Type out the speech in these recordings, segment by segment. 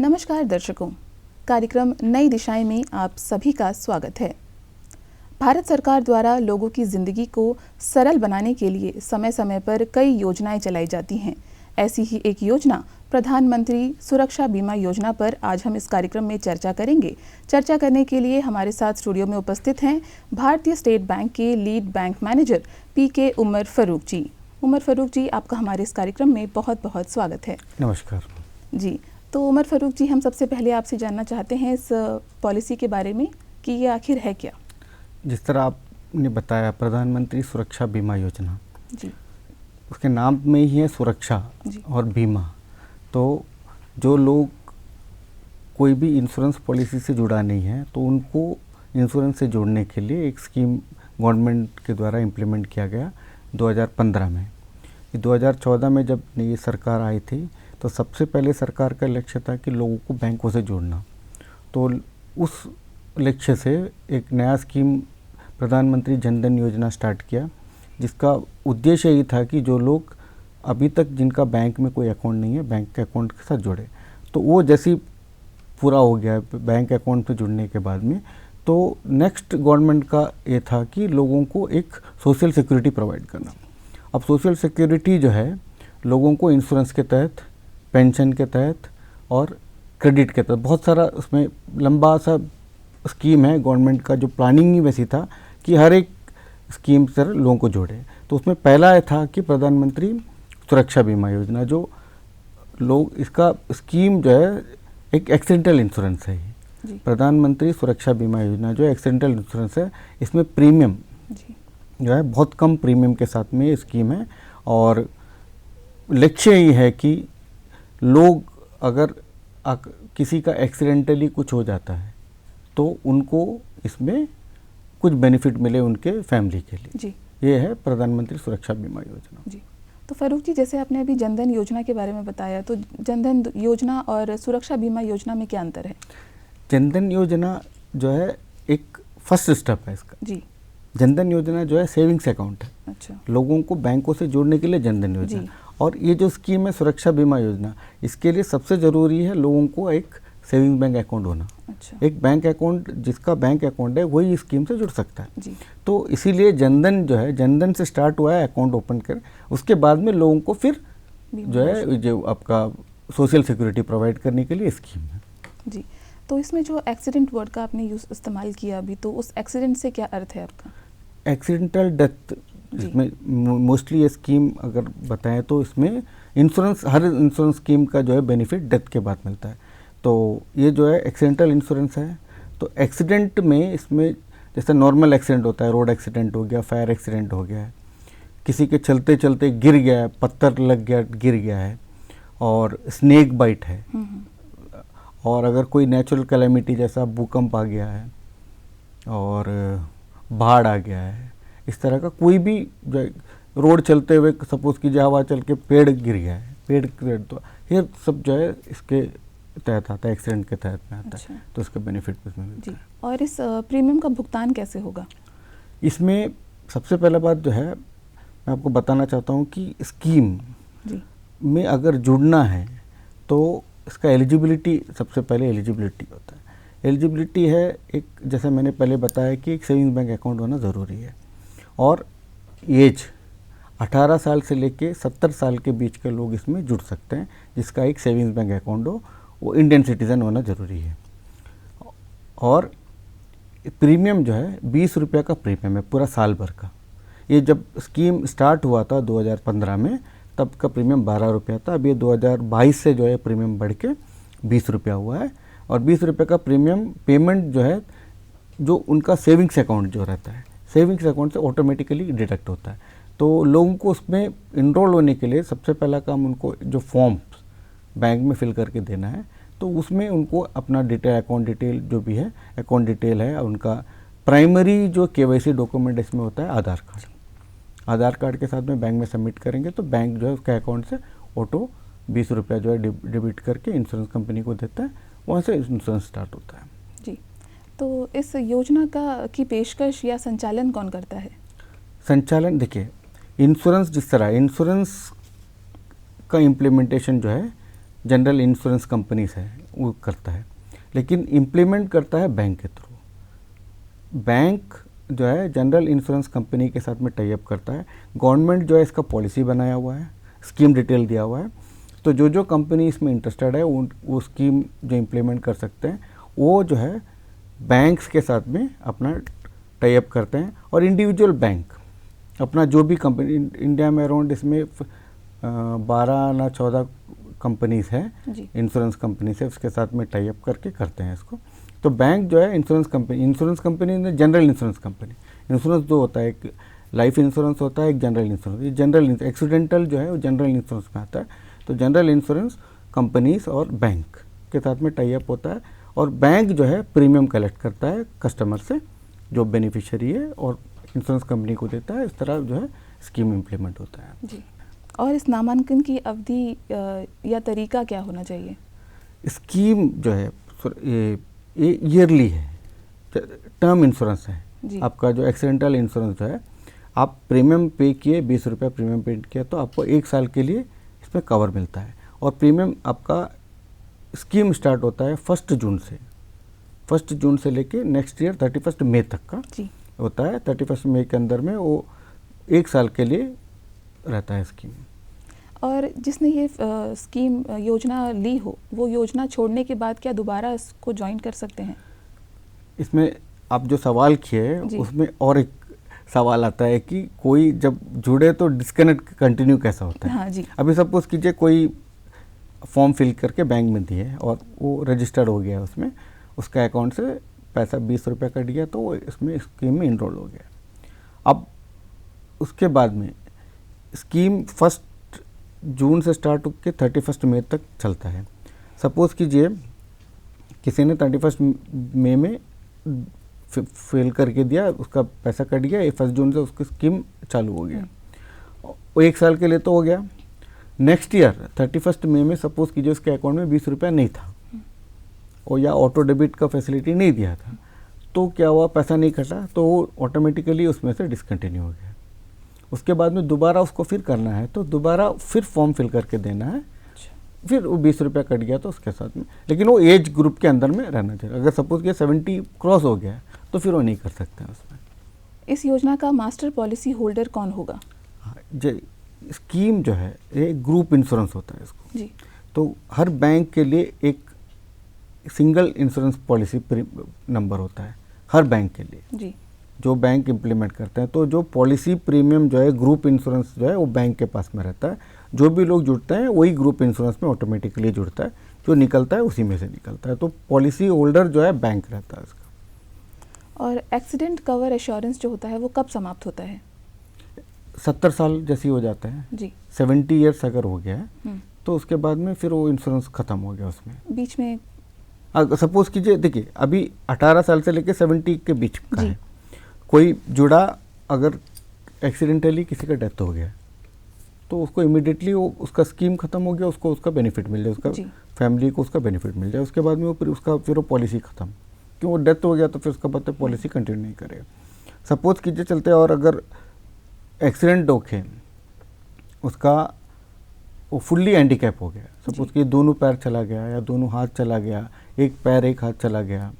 नमस्कार दर्शकों, कार्यक्रम नई दिशाएं में आप सभी का स्वागत है। भारत सरकार द्वारा लोगों की ज़िंदगी को सरल बनाने के लिए समय समय पर कई योजनाएं चलाई जाती हैं। ऐसी ही एक योजना प्रधानमंत्री सुरक्षा बीमा योजना पर आज हम इस कार्यक्रम में चर्चा करेंगे। चर्चा करने के लिए हमारे साथ स्टूडियो में उपस्थित हैं भारतीय स्टेट बैंक के लीड बैंक मैनेजर पीके उमर फारूक जी। उमर फारूक जी, आपका हमारे इस कार्यक्रम में बहुत बहुत स्वागत है। नमस्कार जी। तो उमर फारूक जी, हम सबसे पहले आपसे जानना चाहते हैं इस पॉलिसी के बारे में कि ये आखिर है क्या। जिस तरह आपने बताया प्रधानमंत्री सुरक्षा बीमा योजना जी। उसके नाम में ही है सुरक्षा और बीमा। तो जो लोग कोई भी इंश्योरेंस पॉलिसी से जुड़ा नहीं है तो उनको इंश्योरेंस से जोड़ने के लिए एक स्कीम गवर्नमेंट के द्वारा इम्प्लीमेंट किया गया 2015 में। 2014 में जब ये सरकार आई थी तो सबसे पहले सरकार का लक्ष्य था कि लोगों को बैंकों से जोड़ना। तो उस लक्ष्य से एक नया स्कीम प्रधानमंत्री जन धन योजना स्टार्ट किया, जिसका उद्देश्य ये था कि जो लोग अभी तक जिनका बैंक में कोई अकाउंट नहीं है, बैंक के अकाउंट के साथ जुड़े। तो वो जैसे पूरा हो गया बैंक अकाउंट से जुड़ने के बाद में, तो नेक्स्ट गवर्नमेंट का ये था कि लोगों को एक सोशल सिक्योरिटी प्रोवाइड करना। अब सोशल सिक्योरिटी जो है लोगों को इंश्योरेंस के तहत, पेंशन के तहत और क्रेडिट के तहत, बहुत सारा उसमें लंबा सा स्कीम है। गवर्नमेंट का जो प्लानिंग ही वैसी था कि हर एक स्कीम से लोगों को जोड़े। तो उसमें पहला था कि प्रधानमंत्री सुरक्षा बीमा योजना, जो लोग इसका स्कीम जो है एक एक्सीडेंटल इंश्योरेंस है। प्रधानमंत्री सुरक्षा बीमा योजना जो एक्सीडेंटल इंश्योरेंस है, इसमें प्रीमियम जो है बहुत कम प्रीमियम के साथ में ये स्कीम है। और लक्ष्य ये है कि लोग अगर किसी का एक्सीडेंटली कुछ हो जाता है तो उनको इसमें कुछ बेनिफिट मिले उनके फैमिली के लिए। जी। ये है प्रधानमंत्री सुरक्षा बीमा योजना। जी। तो फारूक जी, जैसे आपने अभी जनधन योजना के बारे में बताया, तो जनधन योजना और सुरक्षा बीमा योजना में क्या अंतर है? जनधन योजना जो है एक फर्स्ट स्टेप है इसका। जी। जनधन योजना जो है सेविंग्स अकाउंट है। अच्छा। लोगों को बैंकों से जोड़ने के लिए जनधन योजना। और ये जो स्कीम है सुरक्षा बीमा योजना, इसके लिए सबसे ज़रूरी है लोगों को एक सेविंग बैंक अकाउंट होना। अच्छा। एक बैंक अकाउंट, जिसका बैंक अकाउंट है वही स्कीम से जुड़ सकता है। जी। तो इसीलिए जनधन जो है, जनधन से स्टार्ट हुआ है अकाउंट ओपन कर, उसके बाद में लोगों को फिर जो है जो आपका सोशल सिक्योरिटी प्रोवाइड करने के लिए स्कीम है। जी। तो इसमें जो एक्सीडेंट वर्ड का आपने इस्तेमाल किया अभी, तो उस एक्सीडेंट से क्या अर्थ है आपका? एक्सीडेंटल डेथ, इसमें मोस्टली ये स्कीम अगर बताएं तो इसमें इंश्योरेंस, हर इंश्योरेंस स्कीम का जो है बेनिफिट डेथ के बाद मिलता है। तो ये जो है एक्सीडेंटल इंश्योरेंस है। तो एक्सीडेंट में इसमें जैसे नॉर्मल एक्सीडेंट होता है, रोड एक्सीडेंट हो गया, फायर एक्सीडेंट हो गया है, किसी के चलते चलते गिर गया है, पत्थर लग गया, गिर गया है, और स्नेक बाइट है, और अगर कोई नेचुरल कैलेमिटी जैसा भूकंप आ गया है और बाढ़ आ गया है, इस तरह का कोई भी रोड चलते हुए सपोज कीजिए हवा चल के पेड़ गिर गया है, पेड़ तो ये सब जो है इसके तहत आता है, एक्सीडेंट के तहत में आता है। तो इसका बेनिफिट इसमें मिलता है। और इस प्रीमियम का भुगतान कैसे होगा? इसमें सबसे पहला बात जो है मैं आपको बताना चाहता हूँ कि स्कीम में अगर जुड़ना है तो इसका एलिजिबिलिटी, सबसे पहले एलिजिबिलिटी होता है। एलिजिबिलिटी है एक, जैसे मैंने पहले बताया कि एक सेविंग बैंक अकाउंट होना ज़रूरी है, और एज 18 साल से लेके 70 साल के बीच के लोग इसमें जुड़ सकते हैं, जिसका एक सेविंग्स बैंक अकाउंट हो, वो इंडियन सिटीज़न होना ज़रूरी है। और प्रीमियम जो है 20 रुपये का प्रीमियम है पूरा साल भर का। ये जब स्कीम स्टार्ट हुआ था 2015 में, तब का प्रीमियम 12 रुपया था। अब ये 2022 से जो है प्रीमियम बढ़ के 20 रुपया हुआ है। और 20 रुपये का प्रीमियम पेमेंट जो है, जो उनका सेविंग्स अकाउंट जो रहता है, सेविंग्स अकाउंट से ऑटोमेटिकली डिडक्ट होता है। तो लोगों को उसमें इनरोल होने के लिए सबसे पहला काम उनको जो फॉर्म्स बैंक में फिल करके देना है, तो उसमें उनको अपना डिटेल, अकाउंट डिटेल जो भी है, अकाउंट डिटेल है, उनका प्राइमरी जो KYC डॉक्यूमेंट इसमें होता है आधार कार्ड। आधार कार्ड के साथ में बैंक में सबमिट करेंगे तो बैंक जो है उसके अकाउंट से ऑटो 20 रुपया जो है डेबिट करके इंश्योरेंस कंपनी को देता है, वहाँ से इंश्योरेंस स्टार्ट होता है। जी। तो इस योजना की पेशकश या संचालन कौन करता है? संचालन देखिए, इंश्योरेंस जिस तरह इंश्योरेंस का इम्प्लीमेंटेशन जो है जनरल इंश्योरेंस कंपनीज है वो करता है, लेकिन इम्प्लीमेंट करता है बैंक के थ्रू। बैंक जो है जनरल इंश्योरेंस कंपनी के साथ में टाई अप करता है। गवर्नमेंट जो है इसका पॉलिसी बनाया हुआ है, स्कीम डिटेल दिया हुआ है, तो जो जो कंपनी इसमें इंटरेस्टेड है वो स्कीम जो इम्प्लीमेंट कर सकते हैं वो जो है बैंक्स के साथ में अपना टाई अप करते हैं। और इंडिविजुअल बैंक अपना जो भी कंपनी, इंडिया में अराउंड इसमें 12 ना 14 कंपनीज हैं इंश्योरेंस कंपनी से, उसके साथ में टाई अप करके करते हैं इसको। तो बैंक जो है इंश्योरेंस कंपनी ने जनरल इंश्योरेंस कंपनी, इंश्योरेंस दो होता है, एक लाइफ इंश्योरेंस होता है, एक जनरल इंश्योरेंस। ये जनरल एक्सीडेंटल जो है वो जनरल इंश्योरेंस में आता है। तो जनरल इंश्योरेंस कंपनीज और बैंक के साथ में टाई अप होता है, और बैंक जो है प्रीमियम कलेक्ट करता है कस्टमर से जो बेनिफिशियरी है और इंश्योरेंस कंपनी को देता है। इस तरह जो है स्कीम इम्प्लीमेंट होता है जी। और इस नामांकन की अवधि या तरीका क्या होना चाहिए? स्कीम जो है ये ईयरली है, टर्म इंश्योरेंस है। आपका जो एक्सीडेंटल इंश्योरेंस जो है, आप प्रीमियम पे किए, 20 रुपये प्रीमियम पे किया तो आपको 1 साल के लिए इसमें कवर मिलता है। और प्रीमियम आपका स्कीम स्टार्ट होता है 1 जून से, 1 जून से लेके नेक्स्ट ईयर 31 मई तक का होता है। 31 मई के अंदर में वो 1 साल के लिए रहता है स्कीम। और जिसने ये स्कीम योजना ली हो, वो योजना छोड़ने के बाद क्या दोबारा इसको ज्वाइन कर सकते हैं? इसमें आप जो सवाल किए उसमें और एक सवाल आता है कि कोई जब जुड़े तो डिस्कनेक्ट कंटिन्यू कैसा होता है। हाँ जी। अभी सपोज कीजिए कोई फॉर्म फिल करके बैंक में दिए और वो रजिस्टर्ड हो गया, उसमें उसका अकाउंट से पैसा 20 रुपये कट गया तो वो इसमें स्कीम में इनरोल हो गया। अब उसके बाद में स्कीम 1 जून से स्टार्ट होकर 31 मई तक चलता है। सपोज़ कीजिए किसी ने 31 मई में फिल करके दिया, उसका पैसा कट गया, 1 जून से उसकी स्कीम चालू हो गया, वो 1 साल के लिए तो हो गया। नेक्स्ट ईयर 31 मई में सपोज़ कीजिए उसके अकाउंट में 20 रुपया नहीं था और या ऑटो डेबिट का फैसिलिटी नहीं दिया था, तो क्या हुआ, पैसा नहीं कटा तो वो ऑटोमेटिकली उसमें से डिसकंटिन्यू हो गया। उसके बाद में दोबारा उसको फिर करना है तो दोबारा फिर फॉर्म फिल करके देना है, फिर वो 20 रुपया कट गया तो उसके साथ में, लेकिन वो एज ग्रुप के अंदर में रहना चाहिए। अगर सपोज कि 70 क्रॉस हो गया तो फिर वो नहीं कर सकते हैं उसमें। इस योजना का मास्टर पॉलिसी होल्डर कौन होगा? स्कीम जो है ये ग्रुप इंश्योरेंस होता है इसको जी। तो हर बैंक के लिए एक सिंगल इंश्योरेंस पॉलिसी नंबर होता है हर बैंक के लिए जी, जो बैंक इम्प्लीमेंट करते हैं। तो जो पॉलिसी प्रीमियम जो है ग्रुप इंश्योरेंस जो है वो बैंक के पास में रहता है। जो भी लोग जुड़ते हैं वही ग्रुप इंश्योरेंस में ऑटोमेटिकली जुड़ता है, जो निकलता है उसी में से निकलता है। तो पॉलिसी होल्डर जो है बैंक रहता है इसका। और एक्सीडेंट कवर एश्योरेंस जो होता है वो कब समाप्त होता है? 70 साल जैसे ही हो जाते हैं जी। 70 ईयर्स अगर हो गया है तो उसके बाद में फिर वो इंश्योरेंस ख़त्म हो गया। उसमें बीच में सपोज कीजिए, देखिए अभी 18 साल से लेकर 70 के बीच का है, कोई जुड़ा, अगर एक्सीडेंटली किसी का डेथ हो गया तो उसको इमीडिएटली वो उसका स्कीम ख़त्म हो गया, उसको उसका बेनिफिट मिल जाए, उसका फैमिली को उसका बेनिफिट मिल जाए। उसके बाद में वो फिर वो पॉलिसी ख़त्म, क्यों वो डेथ हो गया तो फिर उसका बाद पॉलिसी कंटिन्यू नहीं करेगा। सपोज कीजिए चलते, और अगर एक्सीडेंट होके उसका वो फुल्ली हैंडीकैप हो गया, सपोज कि दोनों पैर चला गया या दोनों हाथ चला गया, एक पैर एक हाथ चला गया,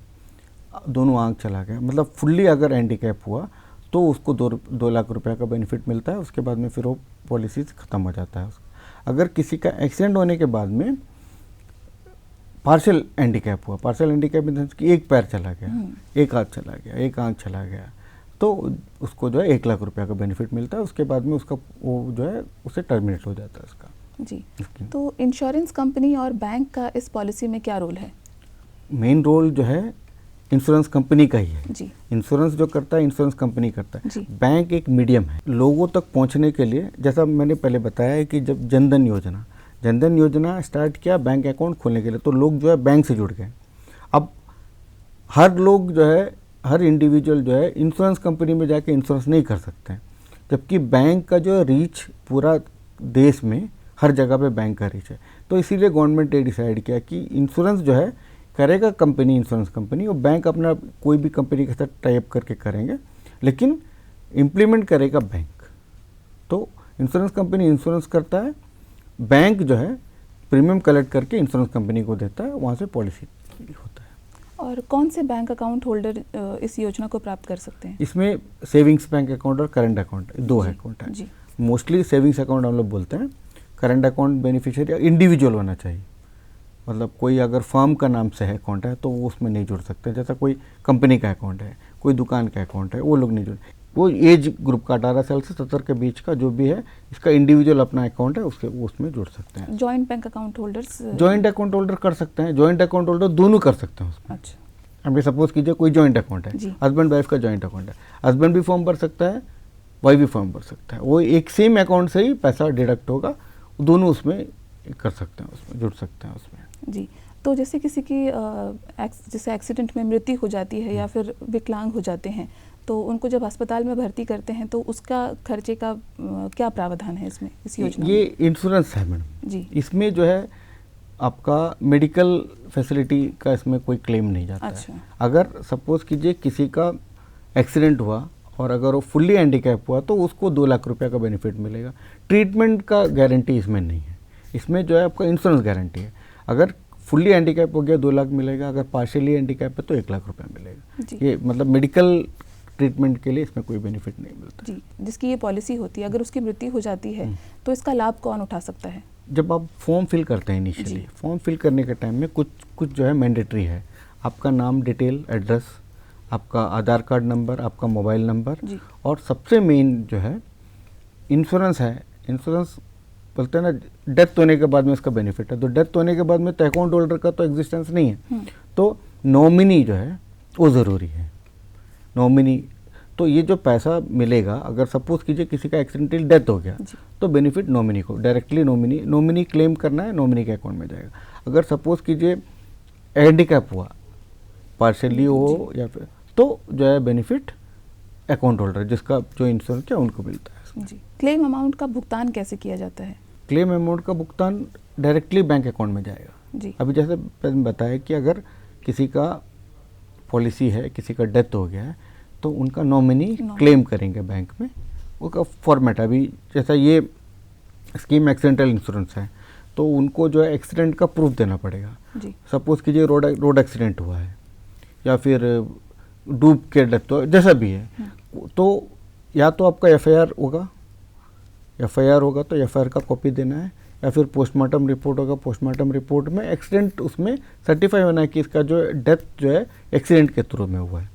दोनों आंख चला गया, मतलब फुल्ली अगर हैंडीकैप हुआ तो उसको 2 लाख रुपए का बेनिफिट मिलता है। उसके बाद में फिर वो पॉलिसी ख़त्म हो जाता है उसका। अगर किसी का एक्सीडेंट होने के बाद में पार्शियल हैंडीकैप हुआ, पार्शियल हैंडीकैप मीन्स कि एक पैर चला गया, एक हाथ चला गया, एक आंख चला गया, तो उसको जो है 1 लाख रुपए का बेनिफिट मिलता है। उसके बाद में उसका वो जो है उसे टर्मिनेट हो जाता है उसका। जी। तो इंश्योरेंस कंपनी और बैंक का इस पॉलिसी में क्या रोल है? मेन रोल जो है इंश्योरेंस कंपनी का ही है जी। इंश्योरेंस जो करता है इंश्योरेंस कंपनी करता है। बैंक एक मीडियम है लोगों तक पहुंचने के लिए। जैसा मैंने पहले बताया है कि जब जनधन योजना स्टार्ट किया बैंक अकाउंट खोलने के लिए, तो लोग जो है बैंक से जुड़ गए। अब हर लोग जो है, हर इंडिविजुअल जो है इंश्योरेंस कंपनी में जाके इंश्योरेंस नहीं कर सकते हैं, जबकि बैंक का जो रीच पूरा देश में हर जगह पे बैंक का रीच है। तो इसीलिए गवर्नमेंट ने डिसाइड किया कि इंश्योरेंस जो है करेगा कंपनी, इंश्योरेंस कंपनी, और बैंक अपना कोई भी कंपनी के साथ टाई अप करके करेंगे, लेकिन इम्प्लीमेंट करेगा बैंक। तो इंश्योरेंस कंपनी इंश्योरेंस करता है, बैंक जो है प्रीमियम कलेक्ट करके इंश्योरेंस कंपनी को देता है, वहाँ से पॉलिसी होता है। और कौन से बैंक अकाउंट होल्डर इस योजना को प्राप्त कर सकते हैं? इसमें सेविंग्स बैंक अकाउंट और करंट अकाउंट, दो अकाउंट है। मोस्टली सेविंग्स अकाउंट हम लोग बोलते हैं। करंट अकाउंट बेनिफिशियरी इंडिविजुअल होना चाहिए, मतलब कोई अगर फर्म का नाम से है अकाउंट है तो वो उसमें नहीं जुड़ सकते। जैसा कोई कंपनी का अकाउंट है, कोई दुकान का अकाउंट है, वो लोग नहीं जुड़। वो एज ग्रुप का 18 साल से 70 के बीच का जो भी है, इसका इंडिविजुअल अपना अकाउंट है, उसके वो उसमें जुड़ सकते हैं। Joint bank account holders joint account holder कर सकते हैं, जॉइंट अकाउंट होल्डर दोनों कर सकते हैं उसमें। अच्छा। अभी सपोज कीजिए कोई जॉइंट अकाउंट है, हस्बैंड वाइफ का जॉइंट अकाउंट है, हस्बैंड भी फॉर्म भर सकता है, वाइफ भी फॉर्म भर सकता है। वो एक सेम अकाउंट से ही पैसा डिडक्ट होगा, दोनों उसमें कर सकते हैं, उसमें जुड़ सकते हैं उसमें। जी। तो जैसे किसी की जैसे एक्सीडेंट में मृत्यु हो जाती है या फिर विकलांग हो जाते हैं, तो उनको जब अस्पताल में भर्ती करते हैं तो उसका खर्चे का क्या प्रावधान है इसमें, इस योजना ये में? इंश्योरेंस है मैडम जी। इसमें जो है आपका मेडिकल फैसिलिटी का इसमें कोई क्लेम नहीं जाता अच्छा। है। अगर सपोज कीजिए किसी का एक्सीडेंट हुआ और अगर वो फुल्ली हैंडीकैप हुआ तो उसको 2 लाख रुपए का बेनिफिट मिलेगा। ट्रीटमेंट का गारंटी इसमें नहीं है, इसमें जो है आपका इंश्योरेंस गारंटी है। अगर फुल्ली हैंडीकैप हो गया 2 लाख मिलेगा, अगर पार्शियली हैंडीकैप है तो 1 लाख रुपए मिलेगा। ये मतलब मेडिकल ट्रीटमेंट के लिए इसमें कोई बेनिफिट नहीं मिलता। जी। जिसकी ये पॉलिसी होती है, अगर उसकी मृत्यु हो जाती है तो इसका लाभ कौन उठा सकता है? जब आप फॉर्म फिल करते हैं इनिशियली, फॉर्म फिल करने के टाइम में कुछ जो है मैंडेटरी है। आपका नाम, डिटेल, एड्रेस, आपका आधार कार्ड नंबर, आपका मोबाइल नंबर, और सबसे मेन जो है इंश्योरेंस है। इंश्योरेंस बोलते हैं ना, डेथ होने के बाद में इसका बेनिफिट है। तो डेथ होने के बाद में तो अकाउंट होल्डर का तो एग्जिस्टेंस नहीं है, तो नॉमिनी जो है वो ज़रूरी है। नॉमिनी, तो ये जो पैसा मिलेगा, अगर सपोज कीजिए किसी का एक्सीडेंटल डेथ हो गया तो बेनिफिट नॉमिनी को डायरेक्टली, नॉमिनी क्लेम करना है, नॉमिनी के अकाउंट में जाएगा। अगर सपोज कीजिए हैंडीकैप हुआ, पार्शियली हो या फिर, तो जो है बेनिफिट अकाउंट होल्डर जिसका जो इंश्योरेंस है उनको मिलता है। जी। क्लेम अमाउंट का भुगतान कैसे किया जाता है? क्लेम अमाउंट का भुगतान डायरेक्टली बैंक अकाउंट में जाएगा। जी। अभी जैसे बताया कि अगर किसी का पॉलिसी है, किसी का डेथ हो गया है, तो उनका नॉमिनी क्लेम करेंगे बैंक में। उसका फॉर्मेट अभी जैसा ये स्कीम एक्सीडेंटल इंश्योरेंस है, तो उनको जो है एक्सीडेंट का प्रूफ देना पड़ेगा। सपोज कीजिए रोड एक्सीडेंट हुआ है या फिर डूब के डेथ हो, जैसा भी है, तो या तो आपका एफआईआर होगा तो एफआईआर का कॉपी देना है, या फिर पोस्टमार्टम रिपोर्ट होगा, पोस्टमार्टम रिपोर्ट में एक्सीडेंट उसमें सर्टिफाई होना है कि इसका जो डेथ जो है एक्सीडेंट के थ्रू में हुआ है,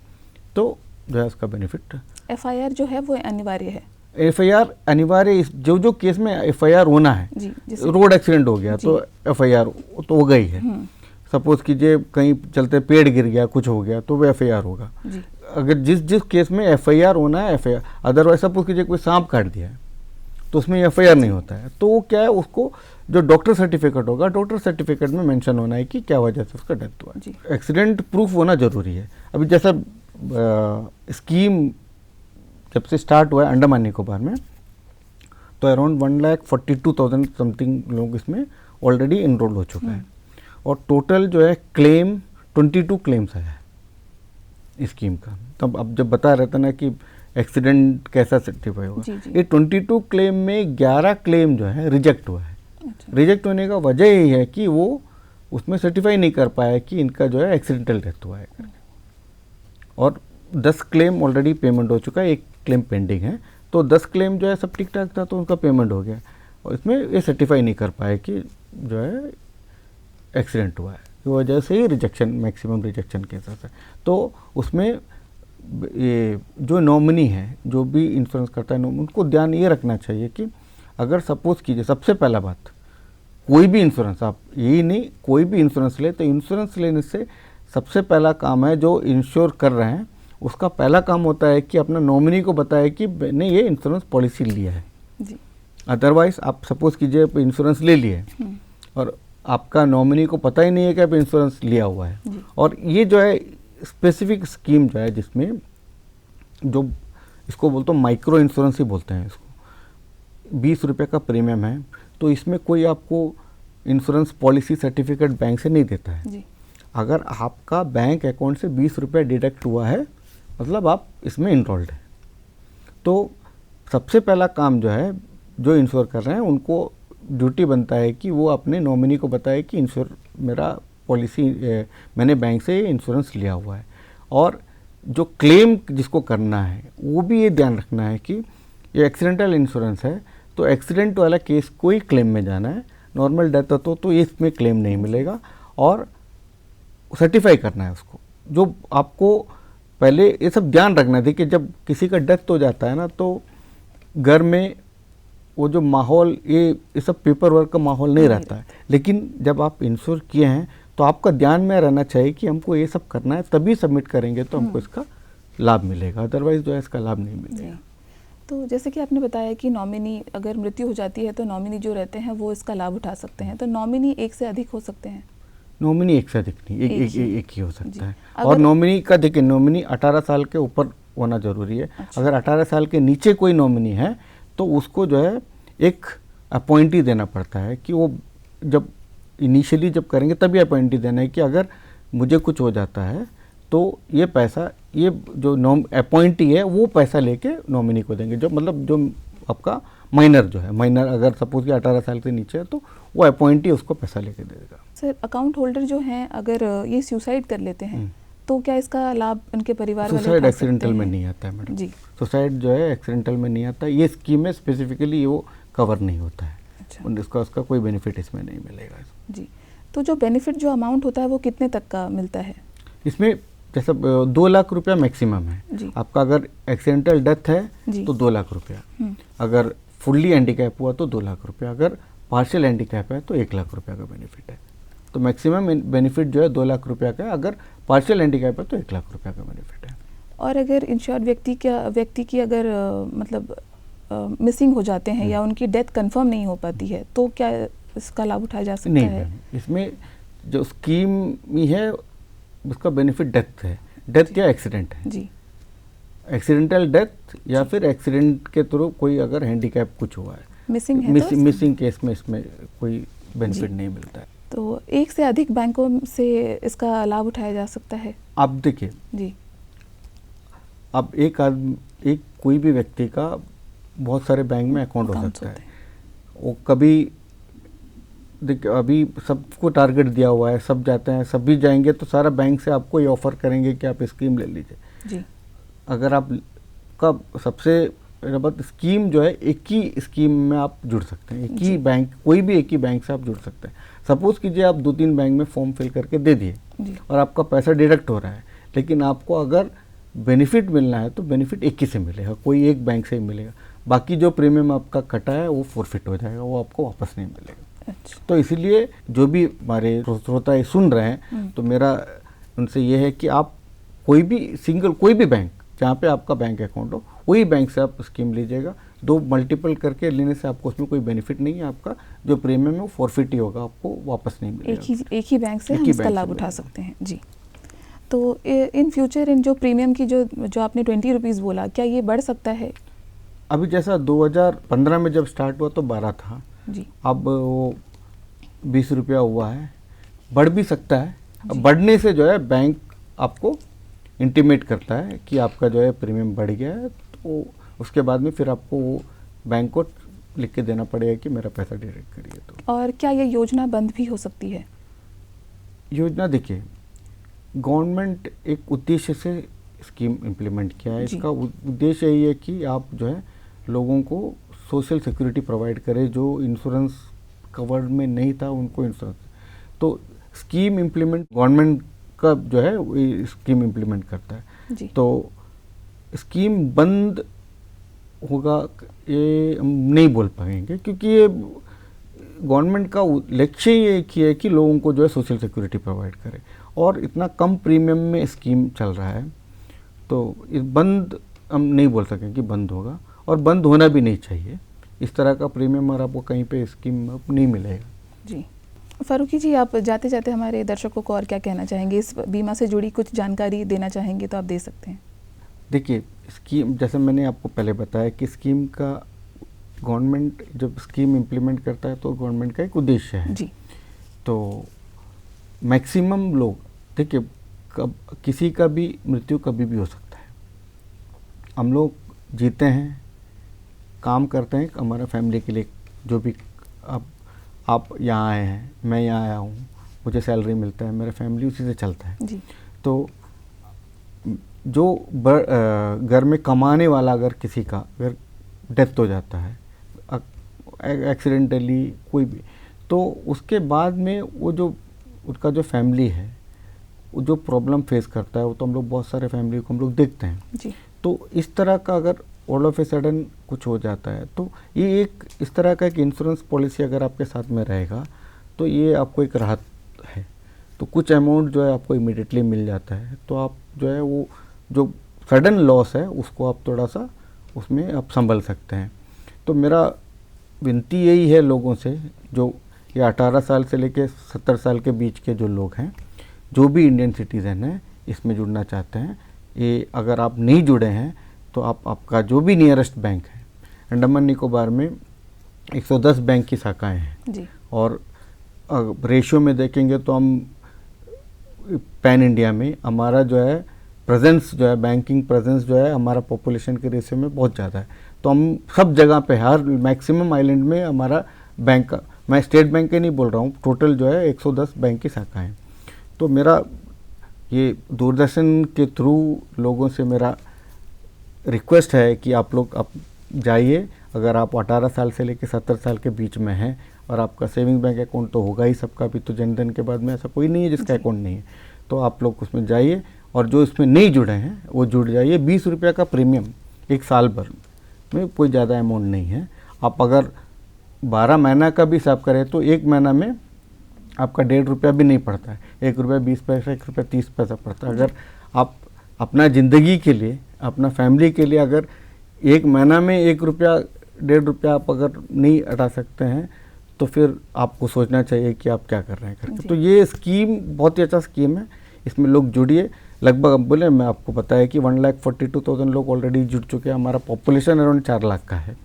तो जो है उसका बेनिफिट। एफआईआर जो है वो अनिवार्य है? एफआईआर अनिवार्य, जो केस में एफआईआर होना है, रोड एक्सीडेंट हो गया तो एफआईआर तो हो गई है। सपोज कीजिए कहीं चलते पेड़ गिर गया, कुछ हो गया, तो वो एफआईआर होगा। अगर जिस केस में एफआईआर होना है एफआईआर, अदरवाइज सपोज कीजिए कोई सांप काट दिया है तो उसमें एफआईआर नहीं होता है, तो वो क्या है, उसको जो डॉक्टर सर्टिफिकेट होगा, डॉक्टर सर्टिफिकेट में मेंशन होना है कि क्या वजह से उसका डेथ हुआ है। एक्सीडेंट प्रूफ होना जरूरी है। अभी जैसा स्कीम जब से स्टार्ट हुआ है अंडमान निकोबार में, तो अराउंड 1,42,000 समथिंग लोग इसमें ऑलरेडी इनरोल हो चुका है, और टोटल जो है क्लेम 22 क्लेम्स आया है स्कीम का। तब अब जब बता रहे थे ना कि एक्सीडेंट कैसा सर्टिफाई होगा, ये 22 क्लेम में 11 क्लेम जो है रिजेक्ट हुआ है। रिजेक्ट होने का वजह यही है कि वो उसमें सर्टिफाई नहीं कर पाया कि इनका जो है एक्सीडेंटल डेथ हुआ है, और 10 क्लेम ऑलरेडी पेमेंट हो चुका है, 1 क्लेम पेंडिंग है। तो 10 क्लेम जो है सब ठीक ठाक था, तो उनका पेमेंट हो गया, और इसमें ये सर्टिफाई नहीं कर पाए कि जो है एक्सीडेंट हुआ है, इस वजह से ही रिजेक्शन, मैक्सिमम रिजेक्शन केसेस है। तो उसमें ये जो नॉमिनी है, जो भी इंश्योरेंस करता है, उनको ध्यान ये रखना चाहिए कि अगर सपोज कीजिए, सबसे पहला बात, कोई भी इंश्योरेंस, आप यही नहीं कोई भी इंश्योरेंस ले, तो इंश्योरेंस लेने से सबसे पहला काम है, जो इंश्योर कर रहे हैं उसका पहला काम होता है कि अपना नॉमिनी को बताए कि मैंने ये इंश्योरेंस पॉलिसी लिया है। अदरवाइज आप सपोज कीजिए इंश्योरेंस ले लिए और आपका नॉमिनी को पता ही नहीं है कि आप इंश्योरेंस लिया हुआ है, और ये जो है स्पेसिफिक स्कीम जो है, जिसमें जो इसको बोलते हैं माइक्रो इंश्योरेंस ही बोलते हैं इसको, 20 रुपये का प्रीमियम है, तो इसमें कोई आपको इंश्योरेंस पॉलिसी सर्टिफिकेट बैंक से नहीं देता है। अगर आपका बैंक अकाउंट से 20 रुपये डिडक्ट हुआ है, मतलब आप इसमें इनरोल्ड हैं। तो सबसे पहला काम जो है, जो इंश्योर कर रहे हैं उनको ड्यूटी बनता है कि वो अपने नॉमिनी को बताए कि मेरा पॉलिसी मैंने बैंक से इंश्योरेंस लिया हुआ है। और जो क्लेम जिसको करना है वो भी ये ध्यान रखना है कि ये एक्सीडेंटल इंश्योरेंस है तो एक्सीडेंट वाला केस को ही क्लेम में जाना है, नॉर्मल डेथ हो तो इसमें क्लेम नहीं मिलेगा। और सर्टिफाई करना है उसको। जो आपको पहले ये सब ध्यान रखना थी कि जब किसी का डेथ हो जाता है ना तो घर में वो जो माहौल ये सब पेपर वर्क का माहौल नहीं रहता है, लेकिन जब आप इंश्योर किए हैं तो आपका ध्यान में रहना चाहिए कि हमको ये सब करना है, तभी सबमिट करेंगे तो हमको इसका लाभ मिलेगा, अदरवाइज जो है इसका लाभ नहीं मिलेगा। तो जैसे कि आपने बताया कि नॉमिनी अगर मृत्यु हो जाती है तो नॉमिनी जो रहते हैं वो इसका लाभ उठा सकते हैं, तो नॉमिनी एक से अधिक हो सकते हैं? नॉमिनी एक से अधिक नहीं, एक ही हो सकता है। और नॉमिनी का देखिए, नॉमिनी 18 साल के ऊपर होना जरूरी है। अच्छा। अगर 18 साल के नीचे कोई नॉमिनी है तो उसको जो है एक अपॉइंटी देना पड़ता है कि वो जब इनिशियली जब करेंगे तभी अपॉइंटी देना है कि अगर मुझे कुछ हो जाता है तो ये पैसा, ये जो अपॉइंटी है वो पैसा लेके नॉमिनी को देंगे। जो मतलब जो आपका माइनर जो है, माइनर अगर सपोज कि 18 साल के नीचे है तो वो अपॉइंटी उसको पैसा लेके देगा। सर, अकाउंट होल्डर जो हैं अगर ये सुसाइड कर लेते हैं तो क्या इसका लाभ उनके परिवार वाले? सुसाइड एक्सीडेंटल में नहीं आता है मैडम जी। सुसाइड जो है एक्सीडेंटल में नहीं आता, ये स्कीम में स्पेसिफिकली वो कवर नहीं होता है। अच्छा। उसका कोई बेनिफिट इसमें नहीं मिलेगा जी। तो जो बेनिफिट जो अमाउंट होता है वो कितने तक का मिलता है इसमें? जैसा 2 लाख रुपया मैक्सिमम है आपका। अगर एक्सीडेंटल डेथ है तो 2 लाख रुपया, अगर फुल्ली हैंडीकैप हुआ तो 2 लाख रुपया, अगर पार्शियल हैंडीकैप है तो 1 लाख रुपया का बेनिफिट है। तो मैक्सिमम बेनिफिट जो है 2 लाख रुपया का है, अगर पार्शियल हैंडीकैप है तो 1 लाख रुपया का बेनिफिट है। और अगर इंश्योर्ड व्यक्ति की अगर मतलब मिसिंग हो जाते हैं या उनकी डेथ कंफर्म नहीं हो पाती है तो क्या इसका लाभ उठाया जा सकता है? नहीं, इसमें जो स्कीम ही है उसका बेनिफिट डेथ है, डेथ या एक्सीडेंट है जी। एक्सीडेंटल डेथ या फिर एक्सीडेंट के थ्रू कोई अगर हैंडीकैप कुछ हुआ है, मिसिंग है मिसिंग केस में इसमें कोई बेनिफिट नहीं मिलता है। तो एक से अधिक बैंकों से इसका लाभ उठाया जा सकता है? आप देखिए जी, अब एक कोई भी व्यक्ति का बहुत सारे बैंक में अकाउंट हो सकता है। वो कभी देखिए, अभी सबको टारगेट दिया हुआ है, सब जाते हैं, सब भी जाएंगे तो सारा बैंक से आपको ये ऑफर करेंगे कि आप स्कीम ले लीजिए जी। अगर आप का सबसे बात स्कीम जो है, एक ही स्कीम में आप जुड़ सकते हैं, एक ही बैंक, कोई भी एक ही बैंक से आप जुड़ सकते हैं। सपोज कीजिए आप 2-3 बैंक में फॉर्म फिल करके दे दिए और आपका पैसा डिडक्ट हो रहा है, लेकिन आपको अगर बेनिफिट मिलना है तो बेनिफिट एक ही से मिलेगा, कोई एक बैंक से ही मिलेगा। बाकी जो प्रीमियम आपका कटा है वो फॉरफिट हो जाएगा, वो आपको वापस नहीं मिलेगा। अच्छा। तो इसीलिए जो भी हमारे श्रोता सुन रहे हैं तो मेरा उनसे ये है कि आप कोई भी बैंक जहाँ पे आपका बैंक अकाउंट हो वही बैंक से आप स्कीम लीजिएगा। 2 मल्टीपल करके लेने से आपको उसमें कोई बेनिफिट नहीं है, आपका जो प्रीमियम है वो फॉरफिट ही होगा, आपको वापस नहीं मिलेगा। एक ही बैंक से हम इसका लाभ उठा सकते हैं जी। तो इन फ्यूचर इन जो प्रीमियम की जो आपने 20 रुपीज़ बोला, क्या ये बढ़ सकता है? अभी जैसा 2015 में जब स्टार्ट हुआ तो 12 था जी, अब वो 20 रुपया हुआ है, बढ़ भी सकता है। अब बढ़ने से जो है बैंक आपको इंटीमेट करता है कि आपका जो है प्रीमियम बढ़ गया है, तो उसके बाद में फिर आपको वो बैंक को लिख के देना पड़ेगा कि मेरा पैसा डायरेक्ट करिए। तो और क्या ये योजना बंद भी हो सकती है? योजना देखिए, गवर्नमेंट एक उद्देश्य से स्कीम इम्प्लीमेंट किया है। इसका उद्देश्य यही है कि आप जो है लोगों को सोशल सिक्योरिटी प्रोवाइड करें, जो इंश्योरेंस कवर में नहीं था उनको इंश्योरेंस। तो स्कीम इम्प्लीमेंट गवर्नमेंट का जो है स्कीम इम्प्लीमेंट करता है जी। तो स्कीम बंद होगा ये हम नहीं बोल पाएंगे, क्योंकि ये गवर्नमेंट का लक्ष्य ये है कि लोगों को जो है सोशल सिक्योरिटी प्रोवाइड करे, और इतना कम प्रीमियम में स्कीम चल रहा है तो इस बंद हम नहीं बोल सकें कि बंद होगा, और बंद होना भी नहीं चाहिए। इस तरह का प्रीमियम और आपको कहीं पे स्कीम नहीं मिलेगा जी। फारूकी जी, आप जाते जाते हमारे दर्शकों को और क्या कहना चाहेंगे? इस बीमा से जुड़ी कुछ जानकारी देना चाहेंगे तो आप दे सकते हैं। देखिए, स्कीम जैसे मैंने आपको पहले बताया कि स्कीम का गवर्नमेंट जब स्कीम इम्प्लीमेंट करता है तो गवर्नमेंट का एक उद्देश्य है जी। तो मैक्सिमम लोग देखिए, किसी का भी मृत्यु कभी भी हो सकता है। हम लोग जीते हैं, काम करते हैं हमारा फैमिली के लिए, जो भी आप आप यहाँ आए हैं, मैं यहाँ आया हूँ, मुझे सैलरी मिलता है, मेरा फैमिली उसी से चलता है जी। तो जो घर में कमाने वाला अगर किसी का अगर डेथ हो जाता है एक्सीडेंटली कोई भी, तो उसके बाद में वो जो उसका जो फैमिली है वो जो प्रॉब्लम फेस करता है, वो तो हम लोग बहुत सारे फैमिली को हम लोग देखते हैं जी। तो इस तरह का अगर ऑल ऑफ ए सडन कुछ हो जाता है तो ये एक इस तरह का एक इंश्योरेंस पॉलिसी अगर आपके साथ में रहेगा तो ये आपको एक राहत है। तो कुछ अमाउंट जो है आपको इमीडिएटली मिल जाता है, तो आप जो है वो जो सडन लॉस है उसको आप थोड़ा सा उसमें आप संभल सकते हैं। तो मेरा विनती यही है लोगों से, जो ये 18 साल से लेकर 70 साल के बीच के जो लोग हैं, जो भी इंडियन सिटीज़न हैं इसमें जुड़ना चाहते हैं, ये अगर आप नहीं जुड़े हैं तो आपका जो भी नियरेस्ट बैंक है, अंडमान निकोबार में 110 बैंक की शाखाएं हैं जी। और रेशियो में देखेंगे तो हम पैन इंडिया में हमारा जो है प्रेजेंस जो है, बैंकिंग प्रेजेंस जो है हमारा पॉपुलेशन के रेशियो में बहुत ज़्यादा है। तो हम सब जगह पे हर मैक्सिमम आइलैंड में हमारा बैंक का, मैं स्टेट बैंक के नहीं बोल रहा हूँ, टोटल जो है 110 बैंक की शाखाएँ। तो मेरा ये दूरदर्शन के थ्रू लोगों से मेरा रिक्वेस्ट है कि आप लोग आप जाइए, अगर आप 18 साल से लेकर 70 साल के बीच में हैं और आपका सेविंग बैंक अकाउंट तो होगा ही सबका, भी तो जनधन के बाद में ऐसा कोई नहीं है जिसका अकाउंट नहीं है, तो आप लोग उसमें जाइए और जो इसमें नहीं जुड़े हैं वो जुड़ जाइए। 20 रुपये का प्रीमियम एक साल भर में, कोई ज़्यादा अमाउंट नहीं है। आप अगर 12 महीना का भी हिसाब करें तो एक महीना में आपका 1.5 रुपया भी नहीं पड़ता है, 1 रुपया 20 पैसा, 1 रुपया 30 पैसा पड़ता है। अगर आप अपना ज़िंदगी के लिए, अपना फैमिली के लिए अगर एक महीना में 1 रुपया 1.5 रुपया आप अगर नहीं हटा सकते हैं तो फिर आपको सोचना चाहिए कि आप क्या कर रहे हैं करके। तो ये स्कीम बहुत ही अच्छा स्कीम है, इसमें लोग जुड़िए। लगभग अब बोले मैं आपको बताया कि 1,42,000 लोग ऑलरेडी जुड़ चुके हैं, हमारा पॉपुलेशन अराउंड 4 लाख का है।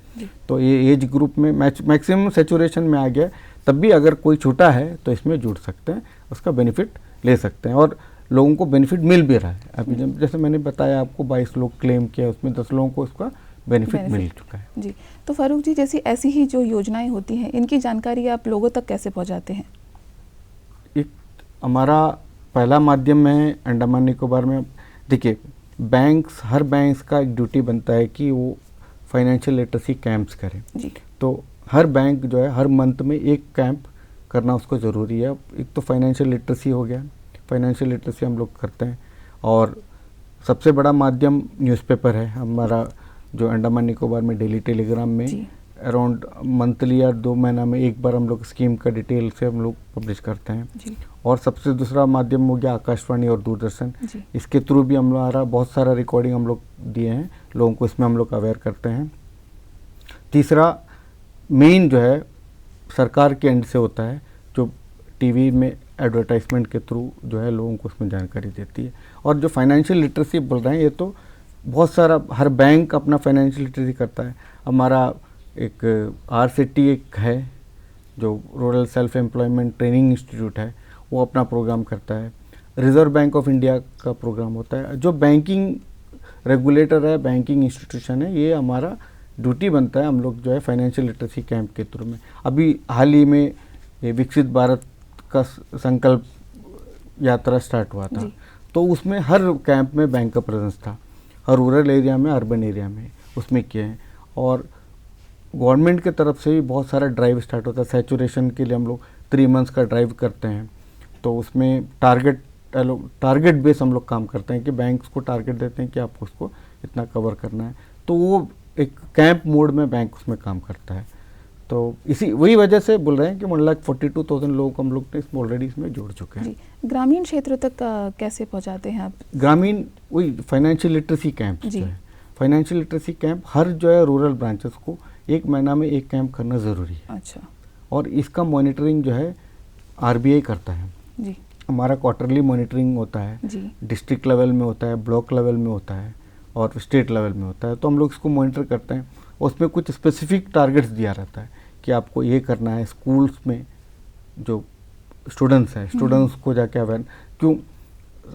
तो ये एज ग्रुप में मैक्सिमम सेचुरेशन में आ गया, तब भी अगर कोई छूटा है तो इसमें जुड़ सकते हैं, उसका बेनिफिट ले सकते हैं और लोगों को बेनिफिट मिल भी रहा है। अभी जैसे मैंने बताया आपको 22 लोग क्लेम किया, उसमें 10 लोगों को उसका बेनिफिट मिल चुका है। जी। तो फारूक जी, जैसी ऐसी ही जो योजनाएं होती हैं, इनकी जानकारी आप लोगों तक कैसे पहुंचाते हैं? एक हमारा पहला माध्यम है अंडमान निकोबार में, देखिए बैंक्स, हर बैंक्स का एक ड्यूटी बनता है कि वो फाइनेंशियल लिटरेसी कैंप्स करें जी। तो हर बैंक जो है हर मंथ में एक कैंप करना उसको ज़रूरी है। एक तो फाइनेंशियल लिटरेसी हो गया, फाइनेंशियल लिटरेसी हम लोग करते हैं और सबसे बड़ा माध्यम न्यूज़पेपर है हमारा, जो अंडमान निकोबार में डेली टेलीग्राम में अराउंड मंथली या 2 महीना में एक बार हम लोग स्कीम का डिटेल से हम लोग पब्लिश करते हैं जी। और सबसे दूसरा माध्यम हो गया आकाशवाणी और दूरदर्शन, इसके थ्रू भी हमारा बहुत सारा रिकॉर्डिंग हम लोग दिए हैं लोगों को, इसमें हम लोग अवेयर करते हैं। तीसरा मेन जो है सरकार के एंड से होता है, जो टीवी में एडवर्टाइजमेंट के थ्रू जो है लोगों को उसमें जानकारी देती है। और जो फाइनेंशियल लिटरेसी बोल रहे हैं, ये तो बहुत सारा हर बैंक अपना फाइनेंशियल लिटरेसी करता है। हमारा एक RCT एक है जो rural self employment training institute है, वो अपना प्रोग्राम करता है। रिजर्व बैंक ऑफ इंडिया का प्रोग्राम होता है। जो बैंकिंग रेगुलेटर है, बैंकिंग इंस्टीट्यूशन है, ये हमारा ड्यूटी बनता है, हम लोग जो है फाइनेंशियल लिटरेसी कैंप के थ्रू में। अभी हाल ही में ये विकसित भारत का संकल्प यात्रा स्टार्ट हुआ था, तो उसमें हर कैंप में बैंक का प्रेजेंस था, हर रूरल एरिया में, अर्बन एरिया में उसमें किए हैं। और गवर्नमेंट के तरफ से भी बहुत सारा ड्राइव स्टार्ट होता है। सैचुरेशन के लिए हम लोग 3 मंथ्स का ड्राइव करते हैं, तो उसमें टारगेट बेस हम लोग काम करते हैं कि बैंक्स को टारगेट देते हैं कि आपको उसको इतना कवर करना है, तो वो एक कैंप मोड में बैंक उसमें काम करता है। तो इसी वही वजह से बोल रहे हैं कि 1,42,000 लोग हम लोग ने ऑलरेडी इसमें जोड़ चुके हैं। ग्रामीण क्षेत्र तक कैसे पहुंचाते हैं आप? ग्रामीण वही फाइनेंशियल लिटरेसी कैंप जो है, फाइनेंशियल लिटरेसी कैंप हर जो है रूरल ब्रांचेस को 1 महीना में एक कैंप करना ज़रूरी है। अच्छा। और इसका मॉनिटरिंग जो है RBI करता है जी। हमारा क्वार्टरली मॉनिटरिंग होता है जी। डिस्ट्रिक्ट लेवल में होता है, ब्लॉक लेवल में होता है और स्टेट लेवल में होता है। तो हम लोग इसको मॉनिटर करते हैं, उसमें कुछ स्पेसिफिक टारगेट्स दिया रहता है कि आपको ये करना है। स्कूल्स में जो स्टूडेंट्स हैं, स्टूडेंट्स को जाके अवेयर, क्यों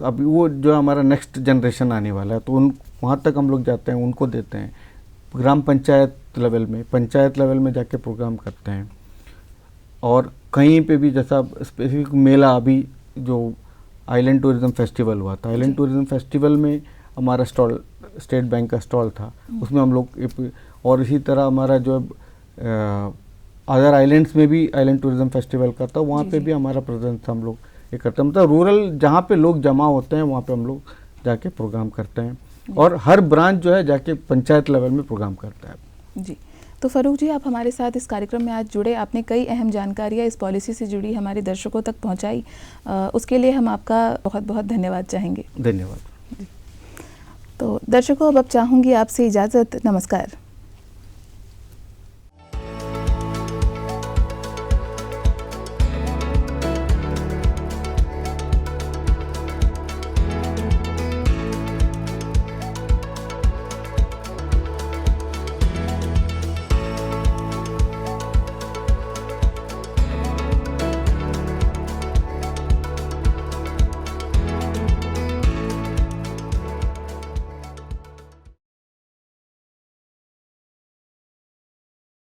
अभी वो जो हमारा नेक्स्ट जनरेशन आने वाला है, तो उन वहाँ तक हम लोग जाते हैं, उनको देते हैं। ग्राम पंचायत लेवल में, पंचायत लेवल में जाके प्रोग्राम करते हैं। और कहीं पे भी जैसा स्पेसिफिक मेला अभी जो आइलैंड टूरिज्म फेस्टिवल हुआ था, आइलैंड टूरिज्म फेस्टिवल में हमारा स्टॉल स्टेट बैंक का स्टॉल था, उसमें हम लोग और इसी तरह हमारा जो अदर आइलैंड्स में भी आइलैंड टूरिज्म फेस्टिवल का था, वहाँ पे भी हमारा प्रेजेंस हम लोग ये करते हैं। मतलब रूरल जहाँ पे लोग जमा होते हैं वहाँ पे हम लोग जाके प्रोग्राम करते हैं, और हर ब्रांच जो है जाके पंचायत लेवल में प्रोग्राम करता है। जी, तो फरूक जी, आप हमारे साथ इस कार्यक्रम में आज जुड़े, आपने कई अहम जानकारियाँ इस पॉलिसी से जुड़ी हमारे दर्शकों तक पहुँचाई, उसके लिए हम आपका बहुत बहुत धन्यवाद चाहेंगे। धन्यवाद। तो दर्शकों, अब चाहूँगी आपसे इजाज़त। नमस्कार।